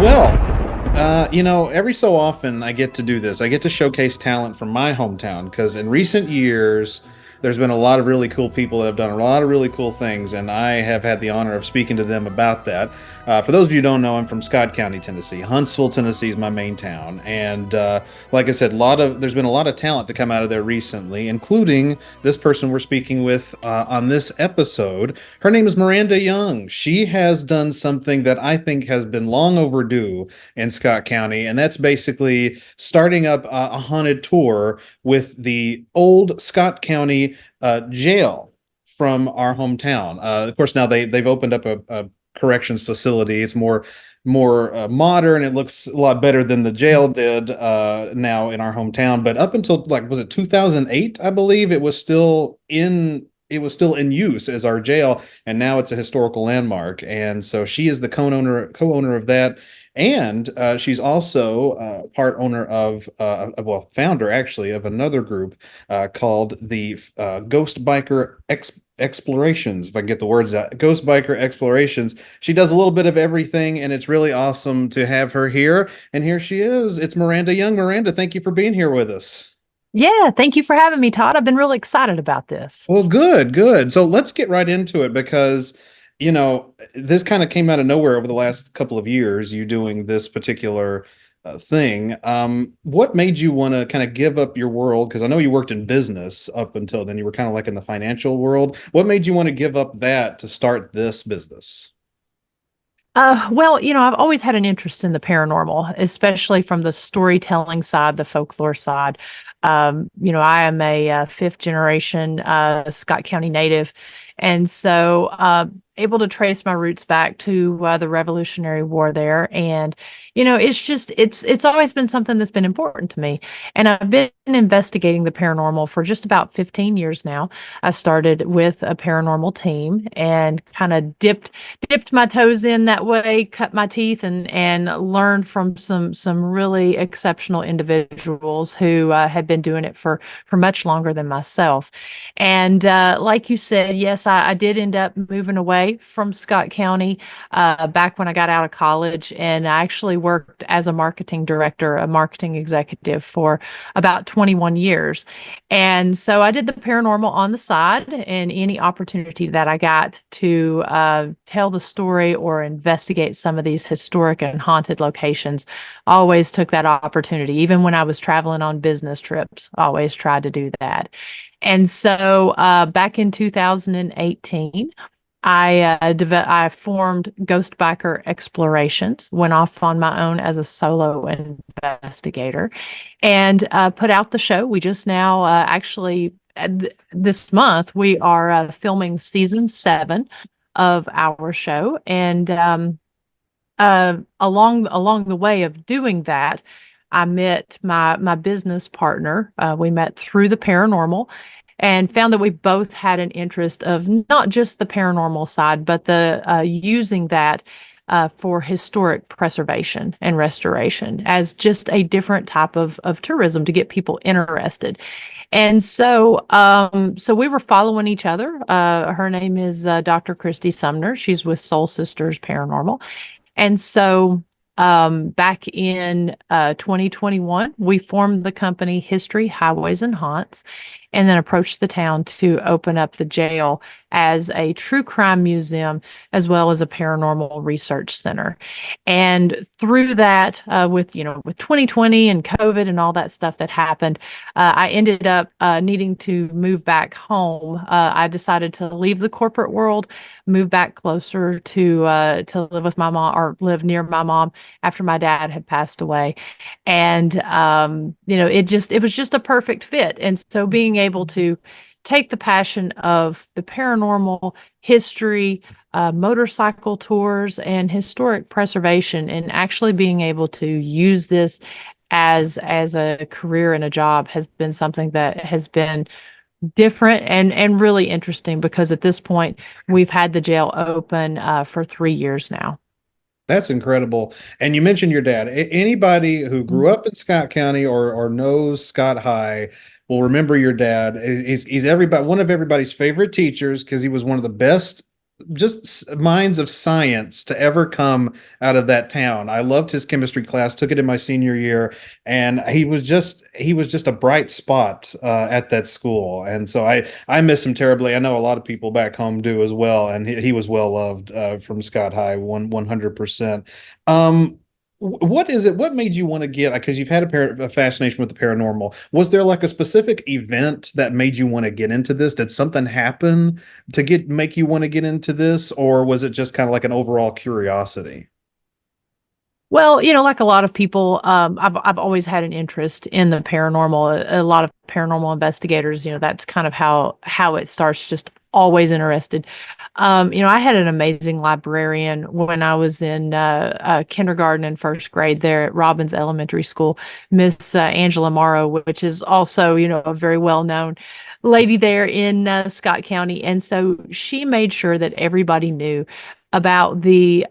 Well, every so often I get to do this. I get to showcase talent from my hometown because in recent years, there's been a lot of really cool people that have done a lot of really cool things, and I have had the honor of speaking to them about that. For those of you who don't know, I'm from Scott County, Tennessee. Huntsville, Tennessee is my main town, and like I said, there's been a lot of talent to come out of there recently, including this person we're speaking with on this episode. Her name is Miranda Young. She has done something that I think has been long overdue in Scott County, and that's basically starting up a haunted tour with the old Scott County jail from our hometown. Of course, now they've opened up a corrections facility. It's more modern. It looks a lot better than the jail did now in our hometown. But up until like was it 2008, I believe it was still in use as our jail, and now it's a historical landmark. And so she is the co-owner of that, and she's also part owner of, well, founder actually of another group called the Ghost Biker Explorations. If I can get the words out, Ghost Biker Explorations. She does a little bit of everything, and it's really awesome to have her here. And here she is. It's Miranda Young. Miranda, thank you for being here with us. Yeah, thank you for having me, Todd. I've been really excited about this. Well, good, good. So let's get right into it because, this kind of came out of nowhere over the last couple of years, you doing this particular thing. What made you want to kind of give up your world? Because I know you worked in business up until then, you were kind of like in the financial world. What made you want to give up that to start this business? I've always had an interest in the paranormal, especially from the storytelling side, the folklore side. I am a fifth generation Scott County native, and so able to trace my roots back to the Revolutionary War there. And it's always been something that's been important to me. And I've been investigating the paranormal for just about 15 years now. I started with a paranormal team and kind of dipped my toes in that way, cut my teeth, and learned from some really exceptional individuals who had been doing it for much longer than myself. And like you said, yes, I did end up moving away from Scott County back when I got out of college, and I actually worked as a marketing director, a marketing executive for about 21 years. And so I did the paranormal on the side, and any opportunity that I got to tell the story or investigate some of these historic and haunted locations, I always took that opportunity. Even when I was traveling on business trips, I always tried to do that. And so back in 2018, I formed Ghost Biker Explorations, went off on my own as a solo investigator, and put out the show. We just now this month we are filming season 7 of our show, and along the way of doing that, I met my business partner. We met through the paranormal and found that we both had an interest of not just the paranormal side, but the using that for historic preservation and restoration as just a different type of tourism to get people interested. And so we were following each other. Her name is Dr. Christy Sumner. She's with Soul Sisters Paranormal. And so back in 2021, we formed the company History, Highways, and Haunts, and then approached the town to open up the jail as a true crime museum as well as a paranormal research center. And through that, with 2020 and COVID and all that stuff that happened, I ended up needing to move back home. I decided to leave the corporate world, move back closer to live with my mom or live near my mom after my dad had passed away. And it was just a perfect fit. And so being able to take the passion of the paranormal, history, motorcycle tours, and historic preservation, and actually being able to use this as a career and a job has been something that has been different and really interesting, because at this point we've had the jail open for 3 years now. That's incredible. And you mentioned your dad. Anybody who grew up in Scott County or knows Scott High will remember your dad. He's everybody one of everybody's favorite teachers because he was one of the best minds of science to ever come out of that town. I loved his chemistry class, took it in my senior year, and he was just a bright spot at that school. And so I miss him terribly. I know a lot of people back home do as well, and he was well loved from Scott High, 100%. Um, what is it? What made you want to get? Because you've had a fascination with the paranormal. Was there like a specific event that made you want to get into this? Did something happen to get make you want to get into this, or was it just kind of like an overall curiosity? Well, like a lot of people, I've always had an interest in the paranormal. A lot of paranormal investigators, that's kind of how it starts. Just always interested. I had an amazing librarian when I was in kindergarten and first grade there at Robbins Elementary School, Miss Angela Morrow, which is also, a very well known lady there in Scott County. And so she made sure that everybody knew about the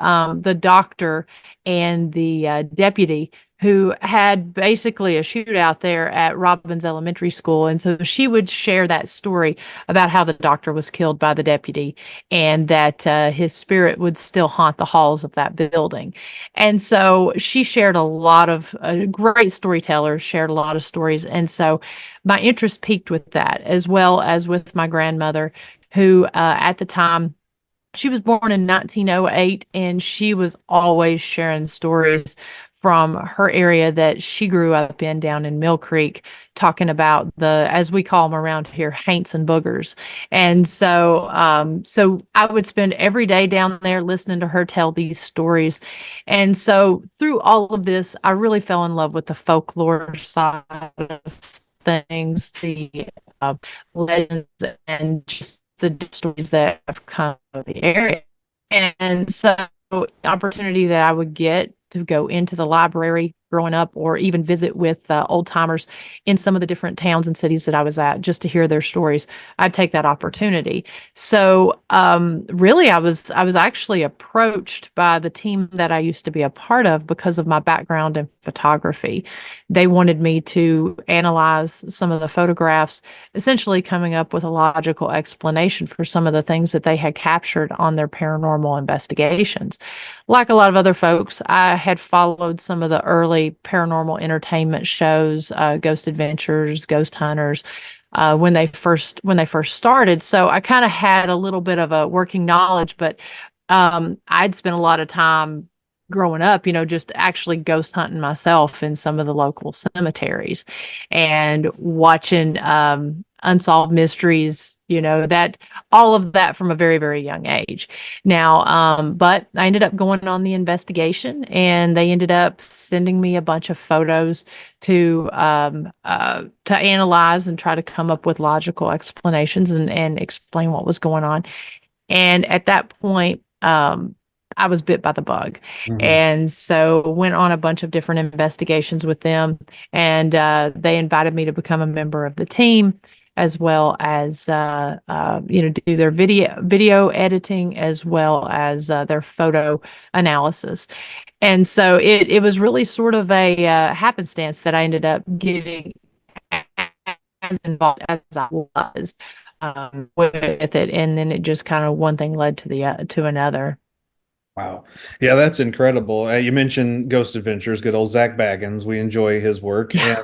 doctor and the deputy who had basically a shootout there at Robbins Elementary School. And so she would share that story about how the doctor was killed by the deputy and that his spirit would still haunt the halls of that building. And so she shared a lot of great storytellers, shared a lot of stories. And so my interest peaked with that, as well as with my grandmother, who at the time, she was born in 1908, and she was always sharing stories from her area that she grew up in down in Mill Creek, talking about as we call them around here, haints and boogers. And so I would spend every day down there listening to her tell these stories. And so through all of this, I really fell in love with the folklore side of things, the uh, legends, and just the stories that have come of the area. And so the opportunity that I would get to go into the library growing up or even visit with old timers in some of the different towns and cities that I was at just to hear their stories, I'd take that opportunity. So really I was actually approached by the team that I used to be a part of because of my background in photography. They wanted me to analyze some of the photographs, essentially coming up with a logical explanation for some of the things that they had captured on their paranormal investigations. Like a lot of other folks, I had followed some of the early paranormal entertainment shows, Ghost Adventures, Ghost Hunters, when they first started. So I kind of had a little bit of a working knowledge, but I'd spent a lot of time growing up, just actually ghost hunting myself in some of the local cemeteries and watching unsolved mysteries, that all of that from a very, very young age. Now, but I ended up going on the investigation and they ended up sending me a bunch of photos to analyze and try to come up with logical explanations and explain what was going on. And at that point, I was bit by the bug. Mhm. And so went on a bunch of different investigations with them. And they invited me to become a member of the team, as well as do their video editing, as well as their photo analysis. And so it was really sort of a happenstance that I ended up getting as involved as I was with it, and then it just kind of one thing led to the to another. Wow. Yeah, that's incredible. You mentioned Ghost Adventures, good old Zach Baggins. We enjoy his work, Yeah,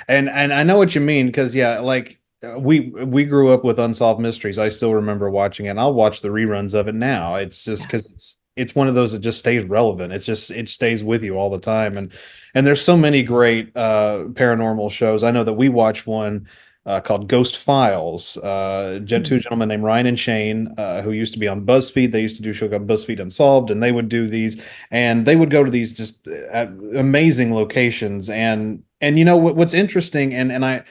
and I know what you mean because yeah, like we grew up with Unsolved Mysteries. I still remember watching it. And I'll watch the reruns of it now. It's just yeah. because it's one of those that just stays relevant. It stays with you all the time. And there's so many great paranormal shows. I know that we watch one called Ghost Files. Two gentlemen named Ryan and Shane, who used to be on BuzzFeed. They used to do a show called BuzzFeed Unsolved, and they would do these, and they would go to these just amazing locations. And what's interesting, and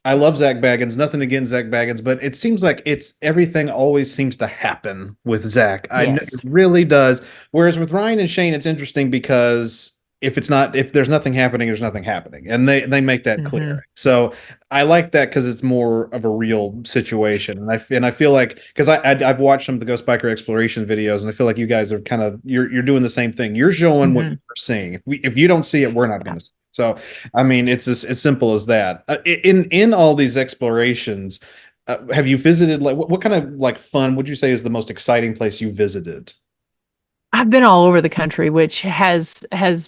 I love Zach Baggins. Nothing against Zach Baggins, but it seems like it's everything always seems to happen with Zach. I know it Yes. really does. Whereas with Ryan and Shane, it's interesting because if there's nothing happening, there's nothing happening, and they make that Hmm. clear. So I like that because it's more of a real situation, and I feel like because I've watched some of the Ghost Biker exploration videos, and I feel like you guys are kind of you're doing the same thing. You're showing what Hmm. you're seeing. If you don't see it, we're not Yeah. going to see it. So I mean, it's simple as that. In all these explorations, Have you visited like what kind of like fun would you say is the most exciting place you visited? I've been all over the country, which has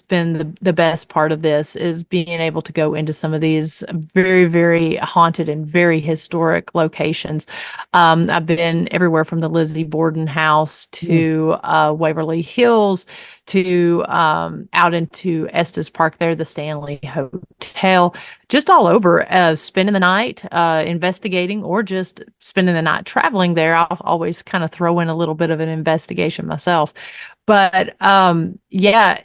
been the best part of this is being able to go into some of these very, very haunted and very historic locations. I've been everywhere from the Lizzie Borden house Hmm. to Waverly Hills to out into Estes Park there, the Stanley Hotel, just all over, spending the night investigating or just spending the night traveling there. I'll always kind of throw in a little bit of an investigation myself. But yeah,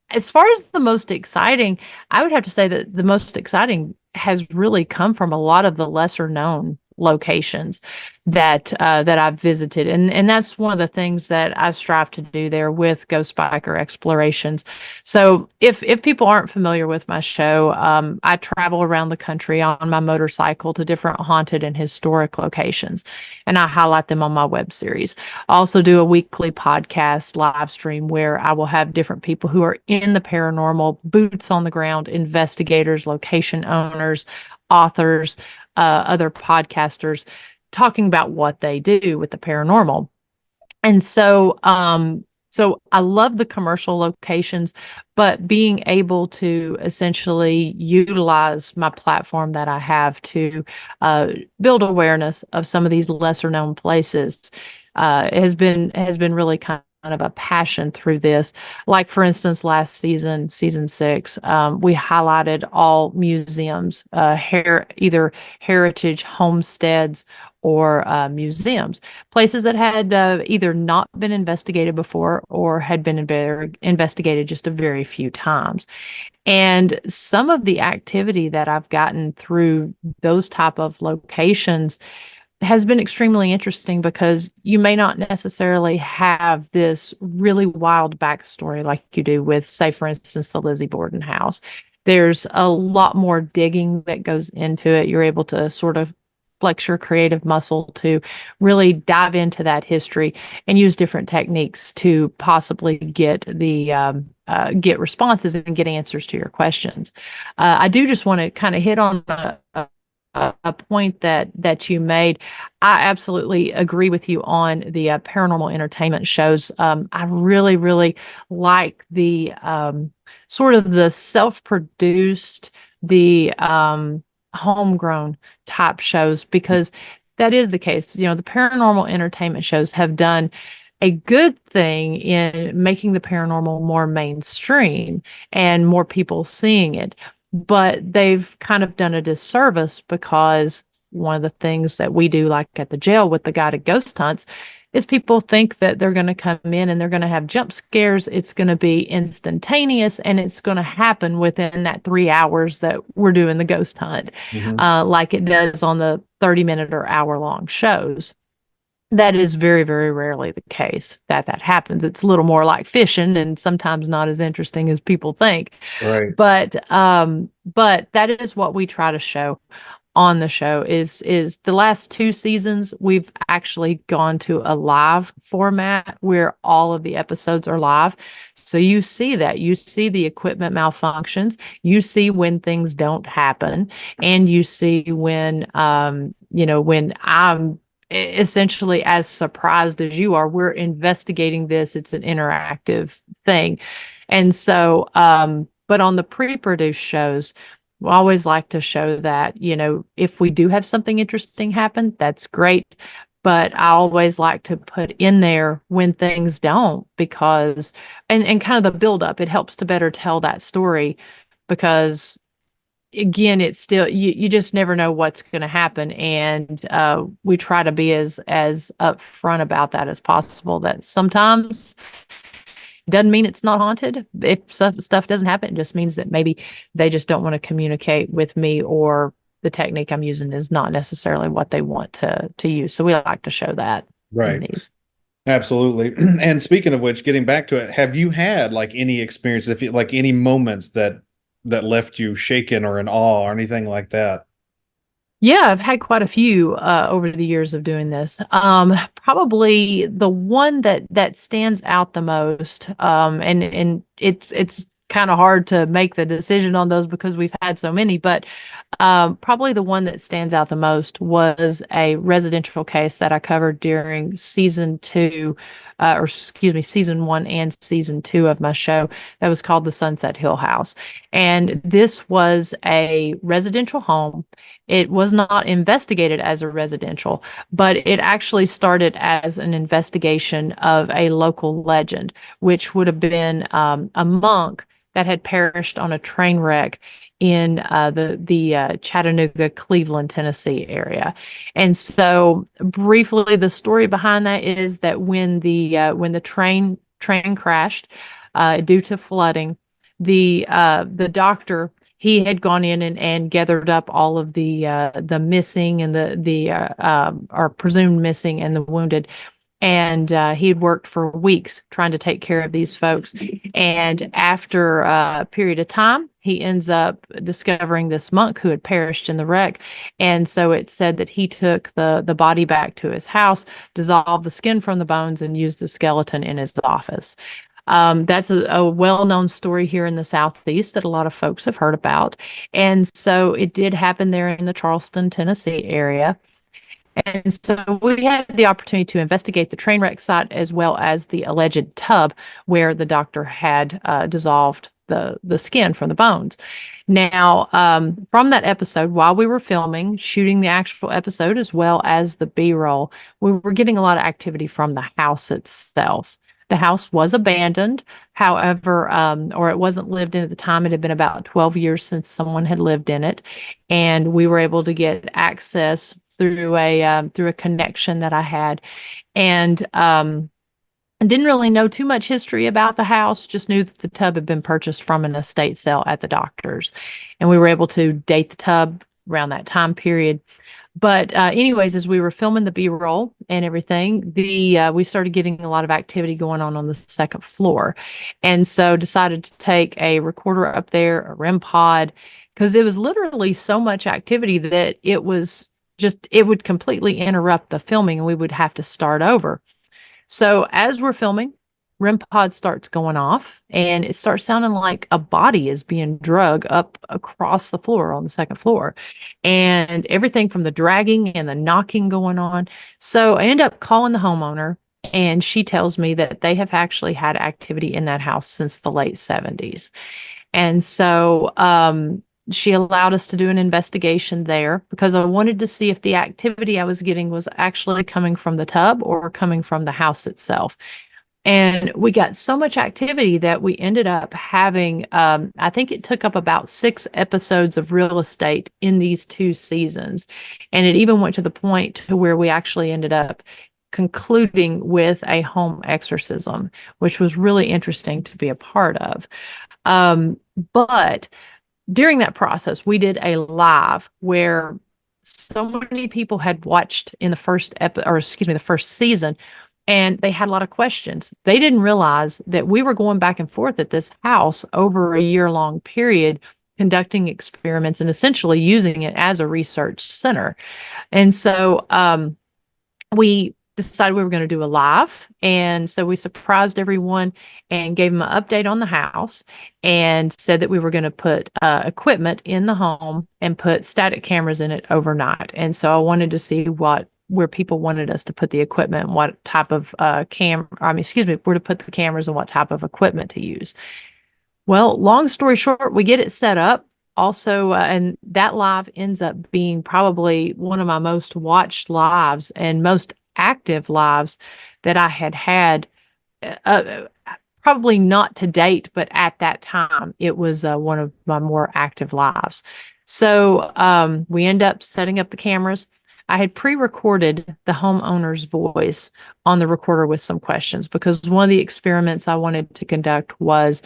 as far as the most exciting, I would have to say that the most exciting has really come from a lot of the lesser known locations that I've visited, and that's one of the things that I strive to do there with Ghost Biker Explorations. So if people aren't familiar with my show, I travel around the country on my motorcycle to different haunted and historic locations, and I highlight them on my web series. I also do a weekly podcast live stream where I will have different people who are in the paranormal, boots on the ground, investigators, location owners, authors, other podcasters talking about what they do with the paranormal. And so I love the commercial locations, but being able to essentially utilize my platform that I have to build awareness of some of these lesser known places has been really kind of a passion through this. Like for instance, last season, season 6, we highlighted all museums, either heritage homesteads or museums, places that had either not been investigated before or had been investigated just a very few times. And some of the activity that I've gotten through those type of locations has been extremely interesting because you may not necessarily have this really wild backstory like you do with, say, for instance, the Lizzie Borden house. There's a lot more digging that goes into it. You're able to sort of flex your creative muscle to really dive into that history and use different techniques to possibly get responses and get answers to your questions. I do just want to kind of hit on a point that you made. I absolutely agree with you on the paranormal entertainment shows. I really, really like the sort of the self-produced, the homegrown type shows because that is the case. You know, the paranormal entertainment shows have done a good thing in making the paranormal more mainstream and more people seeing it, but they've kind of done a disservice because one of the things that we do, like at the jail with the guided ghost hunts, is people think that they're going to come in and they're going to have jump scares. It's going to be instantaneous and it's going to happen within that 3 hours that we're doing the ghost hunt, Hmm. like it does on the 30-minute or hour long shows. That is very, very rarely the case that happens. It's a little more like fishing and sometimes not as interesting as people think. Right. But that is what we try to show on the show is the last 2 seasons we've actually gone to a live format where all of the episodes are live. So you see that. You see the equipment malfunctions, you see when things don't happen, and you see when when I'm essentially as surprised as you are. We're investigating this. It's an interactive thing. And so but on the pre-produced shows, we always like to show that, if we do have something interesting happen, that's great. But I always like to put in there when things don't, because and kind of the build up, it helps to better tell that story because again, it's still you just never know what's going to happen, and we try to be as upfront about that as possible. That sometimes doesn't mean it's not haunted. If stuff doesn't happen, it just means that maybe they just don't want to communicate with me, or the technique I'm using is not necessarily what they want to use. So we like to show that in Right. these. Absolutely. And speaking of which, getting back to it, have you had like any experience, if you like any moments that left you shaken or in awe or anything like that? Yeah, I've had quite a few over the years of doing this. Probably the one that stands out the most, and it's kind of hard to make the decision on those because we've had so many. But probably the one that stands out the most was a residential case that I covered during season two, or excuse me, season one and season two of my show that was called the Sunset Hill House. And this was a residential home. It was not investigated as a residential, but it actually started as an investigation of a local legend, which would have been a monk that had perished on a train wreck in the Chattanooga, Cleveland, Tennessee area. And so, briefly, the story behind that is that when the train crashed due to flooding, the doctor, he had gone in and gathered up all of the missing and the or presumed missing and the wounded, and he had worked for weeks trying to take care of these folks. And after a period of time, he ends up discovering this monk who had perished in the wreck. And so it said that he took the body back to his house, dissolved the skin from the bones, and used the skeleton in his office. That's a well-known story here in the Southeast that a lot of folks have heard about. And so it did happen there in the Charleston, Tennessee area. And so we had the opportunity to investigate the train wreck site as well as the alleged tub where the doctor had dissolved the skin from the bones. Now, from that episode, while we were filming, shooting the actual episode as well as the B-roll, we were getting a lot of activity from the house itself. The house was abandoned, however, or it wasn't lived in at the time. It had been about 12 years since someone had lived in it, and we were able to get access through a connection that I had, and I didn't really know too much history about the house. Just knew that the tub had been purchased from an estate sale at the doctor's, and we were able to date the tub around that time period. But anyways, as we were filming the B-roll and everything, we started getting a lot of activity going on the second floor, and so decided to take a recorder up there, a REM pod, because it was literally so much activity that it would completely interrupt the filming, and we would have to start over. So as we're filming, REM pod starts going off, and it starts sounding like a body is being drug up across the floor on the second floor, and everything from the dragging and the knocking going on. So I end up calling the homeowner, and she tells me that they have actually had activity in that house since the late 70s. And so she allowed us to do an investigation there because I wanted to see if the activity I was getting was actually coming from the tub or coming from the house itself. And we got so much activity that we ended up having, I think it took up about 6 episodes of real estate in these 2 seasons. And it even went to the point to where we actually ended up concluding with a home exorcism, which was really interesting to be a part of. But during that process, we did a live where so many people had watched in the the first season, and they had a lot of questions. They didn't realize that we were going back and forth at this house over a year-long period, conducting experiments and essentially using it as a research center. And so we decided we were going to do a live. And so we surprised everyone and gave them an update on the house and said that we were going to put equipment in the home and put static cameras in it overnight. And so I wanted to see where people wanted us to put the equipment, what type of where to put the cameras and what type of equipment to use. Well, long story short, we get it set up. Also, and that live ends up being probably one of my most watched lives and most active lives that I had. Probably not to date, but at that time, it was one of my more active lives. So we end up setting up the cameras. I had pre-recorded the homeowner's voice on the recorder with some questions because one of the experiments I wanted to conduct was,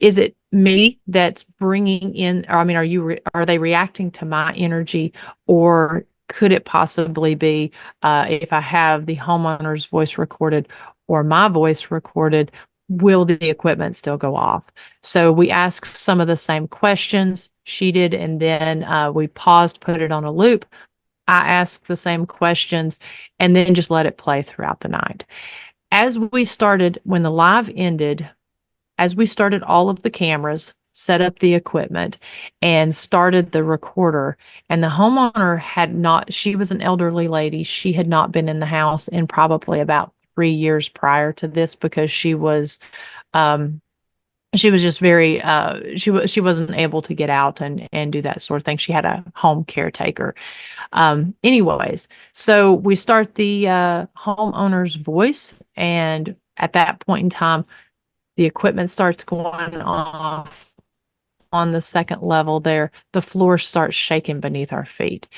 is it me that's bringing in, or I mean, are they reacting to my energy, or could it possibly be if I have the homeowner's voice recorded or my voice recorded, will the equipment still go off? So we asked some of the same questions she did, and then we paused, put it on a loop. I asked the same questions, and then just let it play throughout the night. As we started, when the live ended, as we started all of the cameras, set up the equipment, and started the recorder, and the homeowner had not, she was an elderly lady. She had not been in the house in probably about 3 years prior to this because um, she was just very she wasn't able to get out and do that sort of thing. She had a home caretaker. Anyways, so we start the homeowner's voice, and at that point in time, the equipment starts going off on the second level there. The floor starts shaking beneath our feet.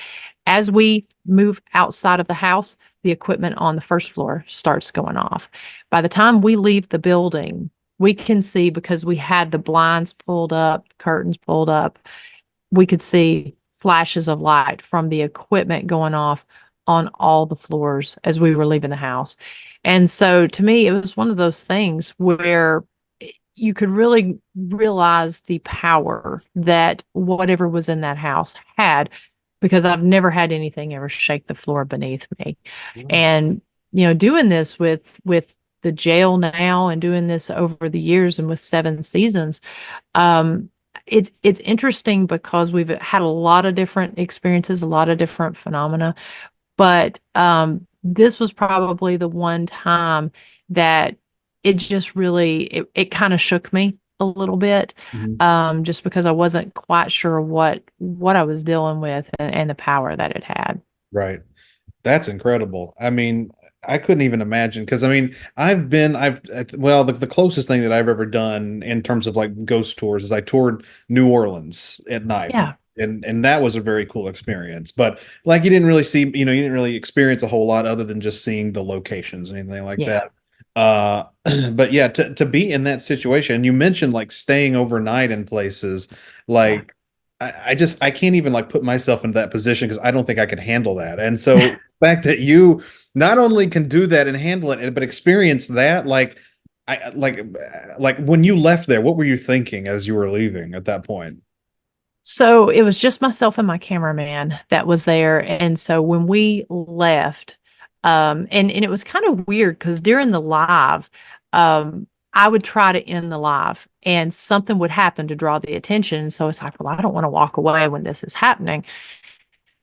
As we move outside of the house, the equipment on the first floor starts going off. By the time we leave the building, we can see, because we had the blinds pulled up, curtains pulled up, we could see flashes of light from the equipment going off on all the floors as we were leaving the house. And so to me, it was one of those things where you could really realize the power that whatever was in that house had, because I've never had anything ever shake the floor beneath me. Mm. And doing this with the jail now and doing this over the years and with 7 seasons, um, it's interesting because we've had a lot of different experiences, a lot of different phenomena, but this was probably the one time that it just really it kind of shook me a little bit, Mhm. just because I wasn't quite sure what I was dealing with, and the power that it had. Right. That's incredible. I mean, I couldn't even imagine because I mean, well, the closest thing that I've ever done in terms of like ghost tours is I toured New Orleans at night. Yeah, And that was a very cool experience. But like you didn't really see, you didn't really experience a whole lot other than just seeing the locations and anything like yeah, that. Uh, but yeah, to be in that situation, you mentioned like staying overnight in places, yeah. like I can't even like put myself into that position because I don't think I could handle that. And so the fact that you not only can do that and handle it, but experience that, like I like when you left there, what were you thinking as you were leaving at that point? So it was just myself and my cameraman that was there. And so when we left, and it was kind of weird because during the live, I would try to end the live and something would happen to draw the attention. So it's like, well, I don't want to walk away when this is happening.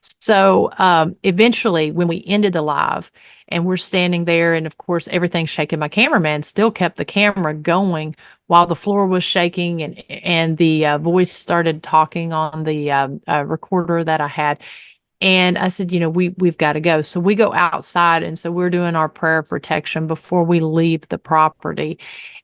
So eventually, when we ended the live and we're standing there, and of course, everything's shaking, my cameraman still kept the camera going while the floor was shaking, and the voice started talking on the recorder that I had. And I said, we've got to go. So we go outside. And so we're doing our prayer of protection before we leave the property.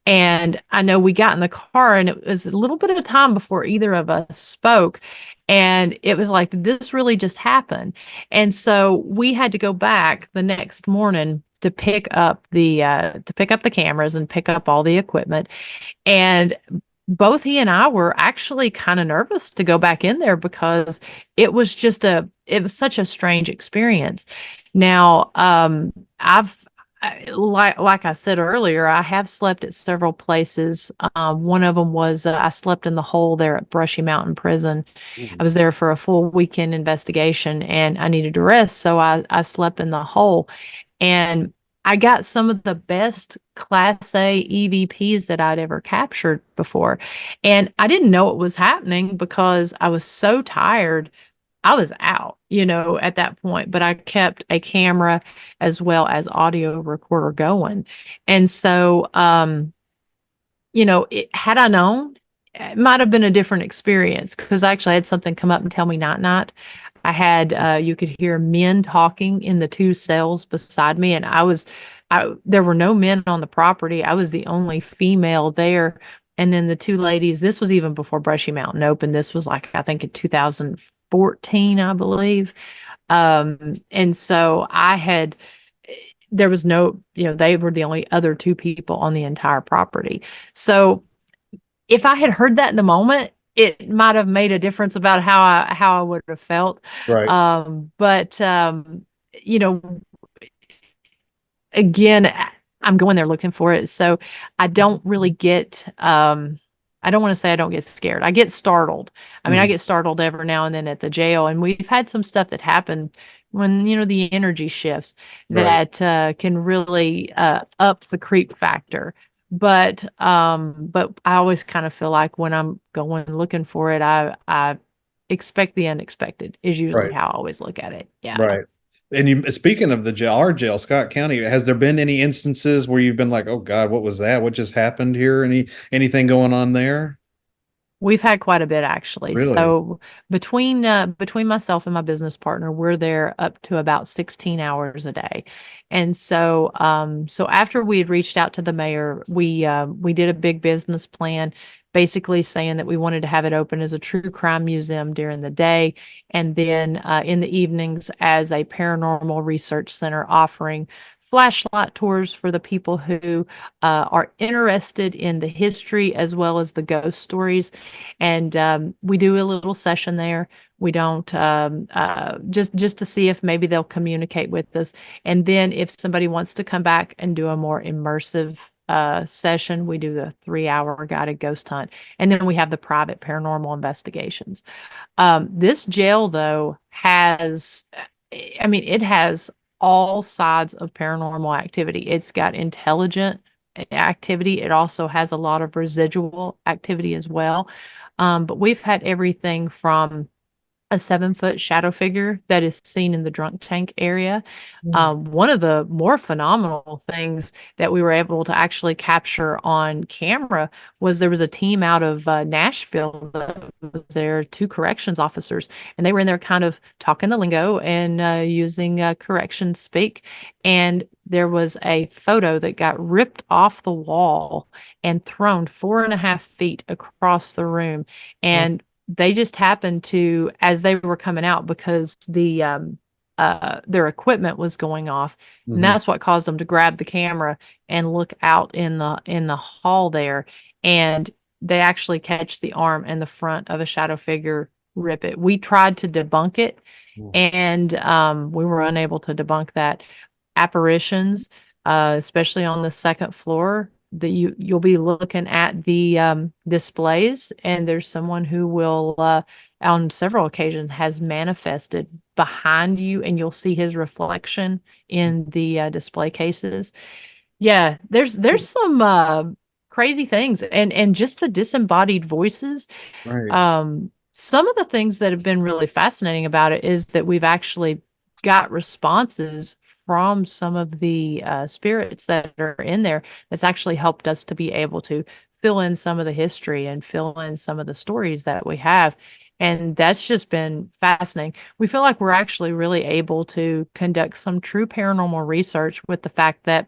And I know we got in the car, and it was a little bit of time before either of us spoke. And it was like, this really just happened. And so we had to go back the next morning to pick up the cameras and pick up all the equipment. And both he and I were actually kind of nervous to go back in there because it was such a strange experience. Now, like I said earlier, I have slept at several places. One of them was I slept in the hole there at Brushy Mountain Prison. I was there for a full weekend investigation and I needed to rest, so I slept in the hole. And I got some of the best Class A EVPs that I'd ever captured before. And I didn't know it was happening because I was so tired. I was out, at that point, but I kept a camera as well as audio recorder going. And so, had I known, it might have been a different experience because I actually had something come up and tell me not, not. I had, you could hear men talking in the 2 cells beside me, and there were no men on the property. I was the only female there. And then the 2 ladies, this was even before Brushy Mountain opened. This was like, I think in 2014, I believe. And so there was no, they were the only other 2 people on the entire property. So if I had heard that in the moment, it might have made a difference about how I would have felt. Right. But you know, again, I'm going there looking for it. So I don't really get I don't want to say I don't get scared. I get startled. I mean, I Mhm. get startled every now and then at the jail, and we've had some stuff that happened when, the energy shifts Right. that can really up the creep factor. But I always kind of feel like when I'm going looking for it, I expect the unexpected is usually Right. how I always look at it. Yeah. Right. And you, speaking of the jail, our jail, Scott County, has there been any instances where you've been like, "Oh God, what was that? What just happened here?" Anything going on there? We've had quite a bit actually. Really? So between myself and my business partner, we're there up to about 16 hours a day. And so after we had reached out to the mayor, we did a big business plan basically saying that we wanted to have it open as a true crime museum during the day and then in the evenings as a paranormal research center offering flashlight tours for the people who are interested in the history as well as the ghost stories. And we do a little session there. We don't just to see if maybe they'll communicate with us. And then if somebody wants to come back and do a more immersive session, we do the 3 hour guided ghost hunt. And then we have the private paranormal investigations. This jail, though, I mean, it has all sides of paranormal activity. It's got intelligent activity. It also has a lot of residual activity as well. But we've had everything from a 7 foot shadow figure that is seen in the drunk tank area. One of the more phenomenal things that we were able to actually capture on camera was there was a team out of Nashville that was there, two corrections officers, and they were in there kind of talking the lingo and using correction speak. And there was a photo that got ripped off the wall and thrown 4.5 feet across the room. And they just happened to, as they were coming out, because their equipment was going off, and Mm-hmm. that's what caused them to grab the camera and look out in the hall there, and they actually catch the arm and the front of a shadow figure rip it. We tried to debunk it, and we were unable to debunk that. Apparitions, especially on the second floor, that you'll be looking at the displays, and there's someone who will on several occasions has manifested behind you, and you'll see his reflection in the display cases. Yeah, there's some crazy things, and just the disembodied voices. Right. Some of the things that have been really fascinating about it is that we've actually got responses from some of the spirits that are in there that's actually helped us to be able to fill in some of the history and fill in some of the stories that we have. And that's just been fascinating. We feel like we're actually really able to conduct some true paranormal research with the fact that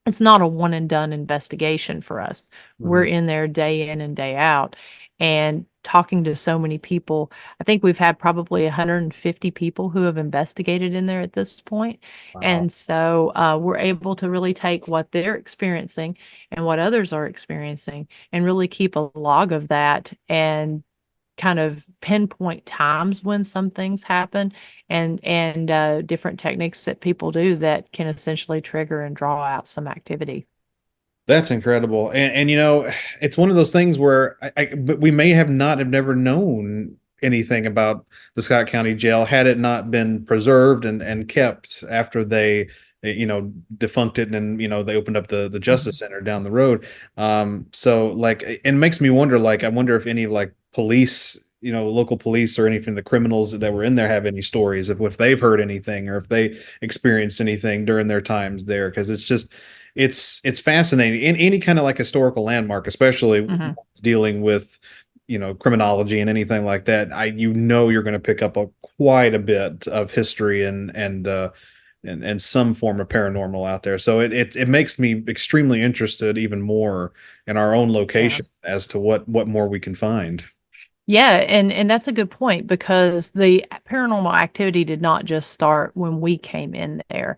it's not a one and done investigation for us. We're Mm-hmm. in there day in and day out and talking to so many people. I think we've had probably 150 people who have investigated in there at this point. Wow. And so we're able to really take what they're experiencing and what others are experiencing and really keep a log of that and kind of pinpoint times when some things happen and different techniques that people do that can essentially trigger and draw out some activity. That's incredible. And it's one of those things where but we may have not have never known anything about the Scott County Jail had it not been preserved and kept after they defunct it and they opened up the Justice Mhm. Center down the road. So like it makes me wonder, like I wonder if any like police, local police or anything, the criminals that were in there have any stories of if they've heard anything or if they experienced anything during their times there. Because it's fascinating in any kind of like historical landmark, especially Mhm. dealing with criminology and anything like that. You're going to pick up quite a bit of history and some form of paranormal out there. So it makes me extremely interested even more in our own Yeah. location as to what more we can find. Yeah, and that's a good point because the paranormal activity did not just start when we came in there.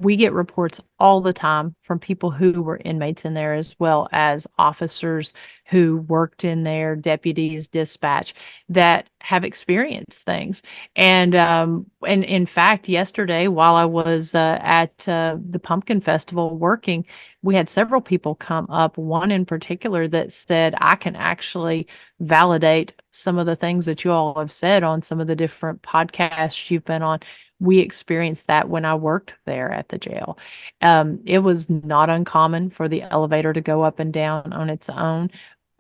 We get reports all the time from people who were inmates in there, as well as officers who worked in there, deputies, dispatch, that have experienced things. And in fact, yesterday while I was at the Pumpkin Festival working, we had several people come up. One in particular that said, "I can actually validate some of the things that you all have said on some of the different podcasts you've been on." we experienced that when I worked there at the jail. It was not uncommon for the elevator to go up and down on its own,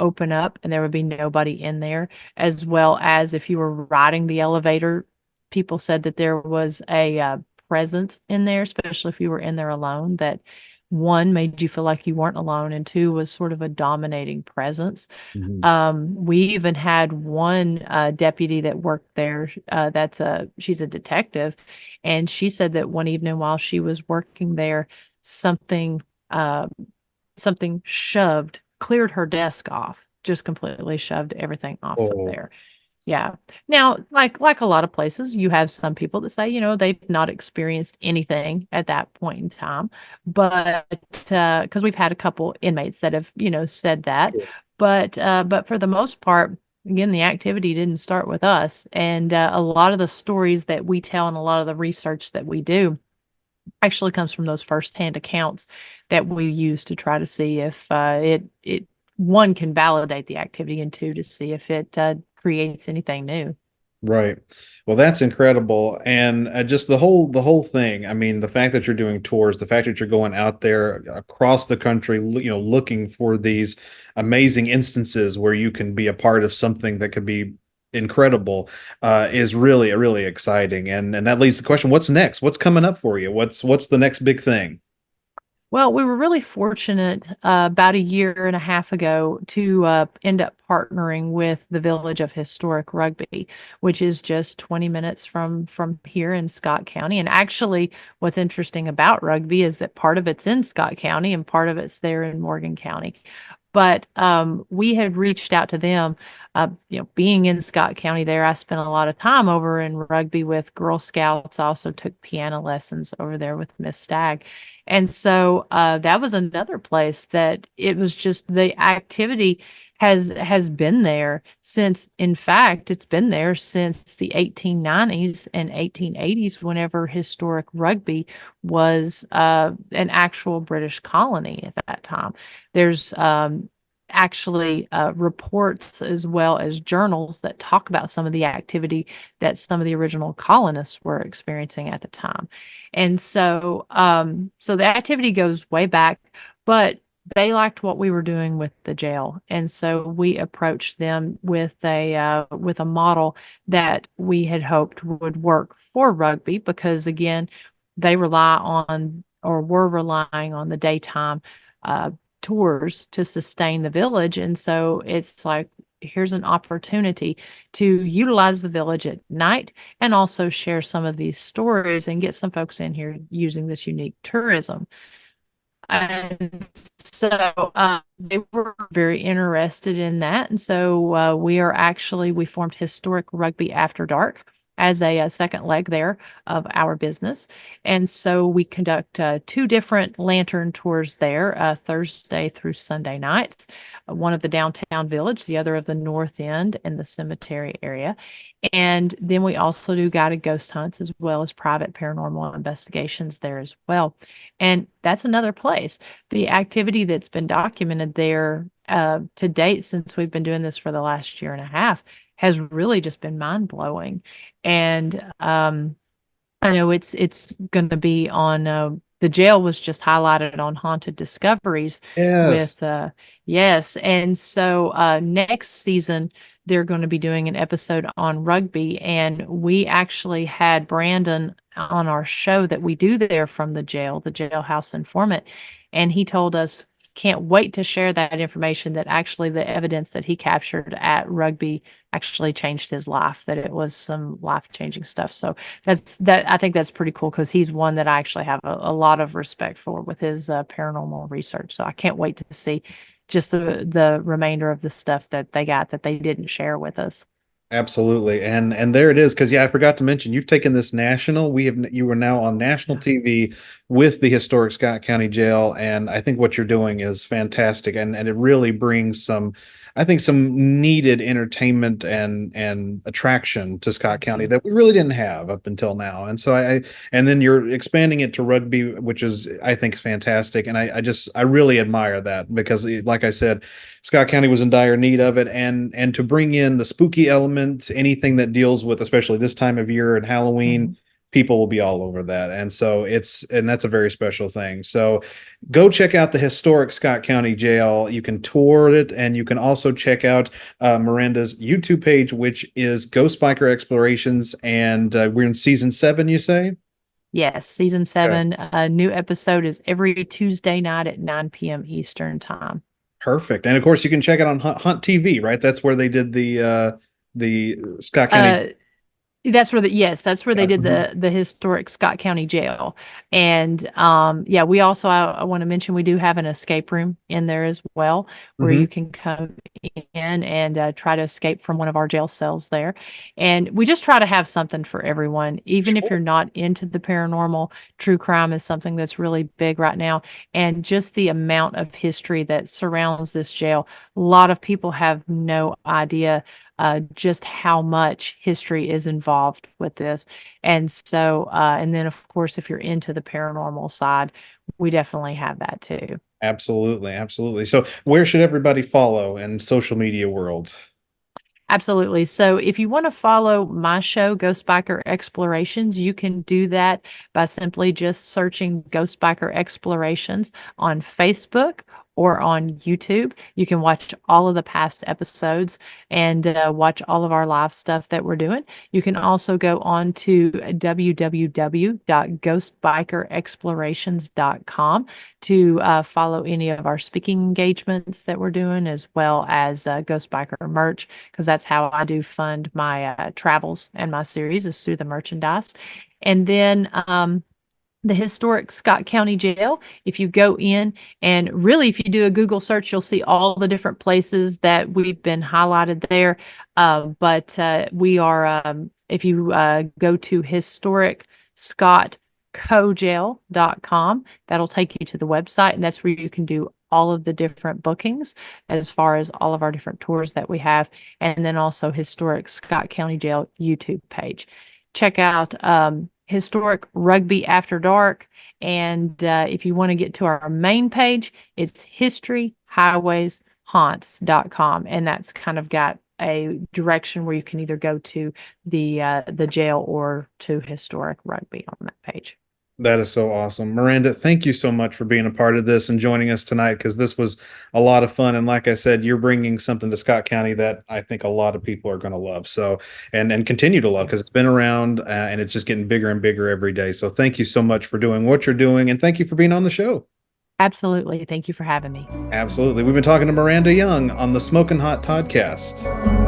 open up, and there would be nobody in there, as well as if you were riding the elevator, people said that there was a presence in there, especially if you were in there alone, that one made you feel like you weren't alone, and two was sort of a dominating presence. Mhm. We even had one deputy that worked there. She's a detective, and she said that one evening while she was working there, something uh, something cleared her desk off, just completely shoved everything off of Oh, there. Yeah. Now, like a lot of places, you have some people that say, they've not experienced anything at that point in time. But because we've had a couple inmates that have, said that. sure. But for the most part, again, the activity didn't start with us. And a lot of the stories that we tell and a lot of the research that we do actually comes from those firsthand accounts that we use to try to see if it one can validate the activity, and two to see if it creates anything new. Right. Well, that's incredible. And just the whole thing. I mean, the fact that you're doing tours, the fact that you're going out there across the country, looking for these amazing instances where you can be a part of something that could be incredible, is really exciting. And that leads to the question, what's next? What's coming up for you? What's the next big thing? Well, we were really fortunate about a year and a half ago to end up partnering with the Village of Historic Rugby, which is just 20 minutes from here in Scott County. And actually, what's interesting about Rugby is that part of it's in Scott County and part of it's there in Morgan County. But we had reached out to them. Being in Scott County there, I spent a lot of time over in Rugby with Girl Scouts. I also took piano lessons over there with Miss Stagg. And so that was another place that it was just the activity has been there since, in fact, it's been there since the 1890s and 1880s, whenever historic Rugby was an actual British colony at that time. There's actually reports as well as journals that talk about some of the activity that some of the original colonists were experiencing at the time. And so the activity goes way back, but they liked what we were doing with the jail. And so we approached them with a model that we had hoped would work for Rugby, because again, they rely on or were relying on the daytime uh, tours to sustain the village. And so it's like, here's an opportunity to utilize the village at night and also share some of these stories and get some folks in here using this unique tourism. And so they were very interested in that. And so we formed Historic Rugby After Dark as a second leg there of our business. And so we conduct two different lantern tours there, Thursday through Sunday nights, one of the downtown village, the other of the north end and the cemetery area. And then we also do guided ghost hunts as well as private paranormal investigations there as well. And that's another place. The activity that's been documented there to date, since we've been doing this for the last year and a half, has really just been mind blowing. And I know it's going to be on. The jail was just highlighted on Haunted Discoveries Yes. with yes, and so next season they're going to be doing an episode on Rugby, and we actually had Brandon on our show that we do there from the jail, the jailhouse informant, and he told us can't wait to share that information, that actually the evidence that he captured at Rugby actually changed his life, that it was some life-changing stuff. So I think that's pretty cool, because he's one that I actually have a lot of respect for with his paranormal research. So I can't wait to see just the remainder of the stuff that they got that they didn't share with us. Absolutely. And there it is. Because yeah, I forgot to mention you've taken this national. You are now on national Yeah. TV with the historic Scott County Jail. And I think what you're doing is fantastic. And it really brings I think some needed entertainment and attraction to Scott County Mhm. that we really didn't have up until now. And so and then you're expanding it to rugby, which is I think is fantastic. And I really admire that because like I said, Scott County was in dire need of it, and to bring in the spooky element, anything that deals with, especially this time of year and Halloween, Mhm. people will be all over that. And so and that's a very special thing. So go check out the historic Scott County Jail. You can tour it, and you can also check out Miranda's YouTube page, which is Ghost Biker Explorations. And we're in season 7, you say? Yes, season Okay. 7. A new episode is every Tuesday night at 9 p.m. Eastern time. Perfect. And of course, you can check it on Hunt TV, right? That's where they did the Scott County. Uh, That's where that's where they Yeah. did Mhm. the historic Scott County Jail. And yeah, we also I want to mention we do have an escape room in there as well where Mhm. you can come in and try to escape from one of our jail cells there. And we just try to have something for everyone, even if Sure. you're not into the paranormal. True crime is something that's really big right now, and just the amount of history that surrounds this jail. A lot of people have no idea just how much history is involved with this. And so, and then of course, if you're into the paranormal side, we definitely have that too. Absolutely, absolutely. So, where should everybody follow in social media world? Absolutely. So if you want to follow my show, Ghost Biker Explorations, you can do that by simply just searching Ghost Biker Explorations on Facebook or on YouTube. You can watch all of the past episodes and watch all of our live stuff that we're doing. You can also go on to www.ghostbikerexplorations.com to follow any of our speaking engagements that we're doing, as well as Ghost Biker merch, because that's how I do fund my travels and my series is through the merchandise. And then the historic Scott County Jail. If you go in and really, if you do a Google search, you'll see all the different places that we've been highlighted there. But we are, if you go to historicscottcojail.com, that'll take you to the website, and that's where you can do all of the different bookings as far as all of our different tours that we have, and then also Historic Scott County Jail YouTube page. Check out Historic Rugby After Dark. And if you want to get to our main page, it's historyhighwayshaunts.com. And that's kind of got a direction where you can either go to the jail or to Historic Rugby on that page. That is so awesome. Miranda, thank you so much for being a part of this and joining us tonight, because this was a lot of fun. And like I said, you're bringing something to Scott County that I think a lot of people are going to love. So, and continue to love, because it's been around and it's just getting bigger and bigger every day. So thank you so much for doing what you're doing. And thank you for being on the show. Absolutely. Thank you for having me. Absolutely. We've been talking to Miranda Young on the Smoking Hot Toddcast.